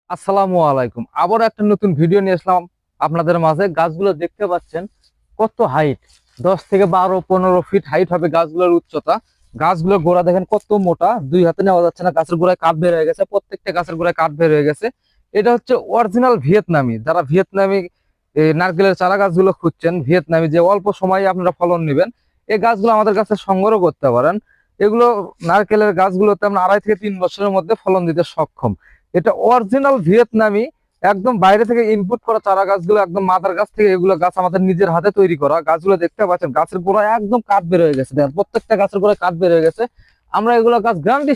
আসসালামু আলাইকুম। আবার একটা নতুন ভিডিও নিয়ে আসলাম আপনাদের মাঝে। গাছগুলো দেখতে পাচ্ছেন কত হাইট, 10 থেকে 12-15 ফিট হাইট হবে গাছগুলোর উচ্চতা। গাছগুলোর গোড়া দেখেন কত মোটা, দুই হাতে নেওয়া যাচ্ছে না। গাছের গোড়ায় কাঠ বের হয়ে গেছে, প্রত্যেকটা গাছের গোড়ায় কাঠ বের হয়ে গেছে। এটা হচ্ছে অরিজিনাল ভিয়েতনামি। যারা ভিয়েতনামি নারকেলের চারা গাছগুলো খুঁজছেন, ভিয়েতনামি যে অল্প সময়ে আপনারা ফলন নেবেন, এই গাছগুলো আমাদের কাছে সংগ্রহ করতে পারেন। এগুলো নারকেলের গাছগুলোতে আমরা 2.5 থেকে 3 বছরের মধ্যে ফলন দিতে সক্ষম। এটা অরিজিনাল ভিয়েতনামি, একদম বাইরে থেকে ইনপুট করা চারা গাছগুলো, একদম মাদার গাছ থেকে এগুলো গাছ আমাদের নিজের হাতে তৈরি করা। গাছগুলো দেখতে পাচ্ছেন গাছের গোড়ায় একদম কাঠ বের হয়ে গেছে, দেখেন প্রত্যেকটা গাছের গোড়ায় কাঠ বের হয়ে গেছে। আমরা এগুলো গাছ গ্যারান্টি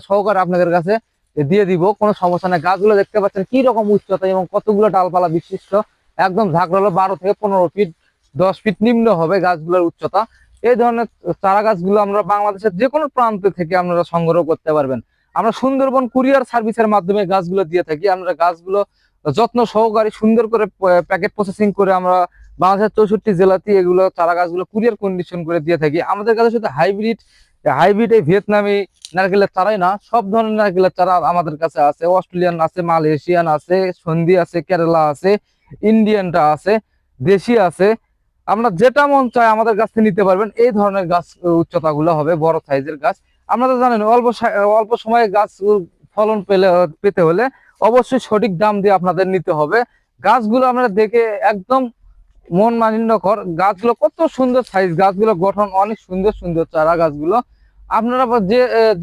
সহকারে আপনাদের কাছে দিয়ে দিব, কোনো সমস্যা নেই। গাছগুলো দেখতে পাচ্ছেন কি রকম উচ্চতা এবং কতগুলো ডালপালা বিশিষ্ট, একদম ঝাঁকড়ালো 12 থেকে 15 ফিট, 10 ফিট নিম্ন হবে গাছগুলোর উচ্চতা। এই ধরনের চারা গাছগুলো আমরা বাংলাদেশের যে কোনো প্রান্ত থেকে আপনারা সংগ্রহ করতে পারবেন। আমরা সুন্দরবন কুরিয়ার সার্ভিসের মাধ্যমে গাছগুলো দিয়ে থাকি। আমরা গাছগুলো যত্ন সহকারে সুন্দর করে প্যাকেট প্রসেসিং করে আমরা বাংলাদেশের 64 জেলাতে এগুলো চারা গাছগুলো কুরিয়ার কন্ডিশন করে দিয়ে থাকি। আমাদের কাছে শুধু হাইব্রিড হাইব্রিড এই ভিয়েতনামি নারকেলের চারাই না, সব ধরনের নারকেলের চারা আমাদের কাছে আছে। অস্ট্রেলিয়ান আছে, মালয়েশিয়ান আছে, সন্ধি আছে, কেরালা আছে, ইন্ডিয়ানটা আছে, দেশি আছে। আমরা যেটা মন চায় আমাদের কাছ থেকে নিতে পারবেন। এই ধরনের গাছ উচ্চতাগুলো হবে বড় সাইজের গাছ। আপনারা তো জানেন অল্প সময়ে গাছ ফলন পেতে হলে অবশ্যই সঠিক দাম দিয়ে আপনাদের নিতে হবে। গাছগুলো আমরা দেখে একদম মন মালিন্যকর। গাছগুলো কত সুন্দর সাইজ, গাছগুলো গঠন অনেক সুন্দর সুন্দর চারা গাছগুলো। আপনারা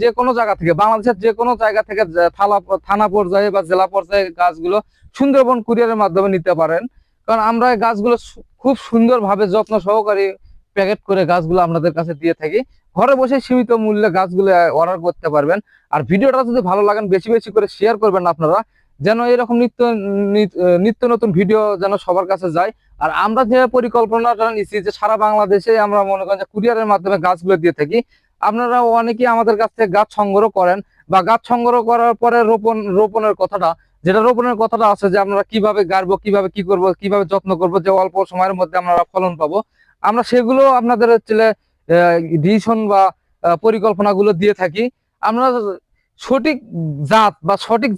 যে কোনো জায়গা থেকে, বাংলাদেশের যে কোনো জায়গা থেকে থানা পর্যায়ে বা জেলা পর্যায়ে গাছগুলো সুন্দরবন কুরিয়ারের মাধ্যমে নিতে পারেন। কারণ আমরা এই গাছগুলো খুব সুন্দরভাবে যত্ন সহকারে প্যাকেট করে গাছগুলো আপনাদের কাছে দিয়ে থাকি। ঘরে বসে সীমিত মূল্যে গাছগুলো অর্ডার করতে পারবেন। আর ভিডিওটা যদি ভালো লাগেন বেশি বেশি করে শেয়ার করবেন আপনারা, যেন এরকম নিত্য নতুন ভিডিও যেন সবার কাছে যায়। আর আমরা যে পরিকল্পনাটা নিচ্ছি যে সারা বাংলাদেশে আমরা মনে করেন যে কুরিয়ারের মাধ্যমে গাছগুলো দিয়ে থাকি। আপনারা অনেকেই আমাদের কাছ থেকে গাছ সংগ্রহ করেন, বা গাছ সংগ্রহ করার পরে রোপণের কথাটা আছে যে আমরা কিভাবে গাড়বো, কিভাবে কি করব, কিভাবে যত্ন করব যে অল্প সময়ের মধ্যে আমরা ফলন পাবো। আমরা সেগুলো আপনাদের হচ্ছে ডিসিশন বা পরিকল্পনাগুলো দিয়ে থাকি। আমরা সঠিক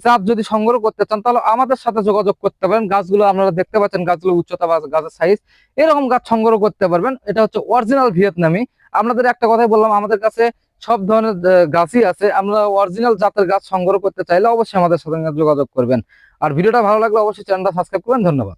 জাত যদি সংগ্রহ করতে চান তাহলে আমাদের সাথে যোগাযোগ করতে পারেন। গাছগুলো আপনারা দেখতে পাচ্ছেন, গাছগুলো উচ্চতা বা গাছের সাইজ এরকম গাছ সংগ্রহ করতে পারবেন। এটা হচ্ছে অরিজিনাল ভিয়েতনামি। আপনাদের একটা কথাই বললাম, আমাদের কাছে সব ধরনের গাছই আছে। আমরা অরিজিনাল জাতের গাছ সংগ্রহ করতে চাইলে অবশ্যই আমাদের সাথে যোগাযোগ করবেন। আর ভিডিওটা ভালো লাগলে অবশ্যই চ্যানেলটা সাবস্ক্রাইব করবেন। ধন্যবাদ।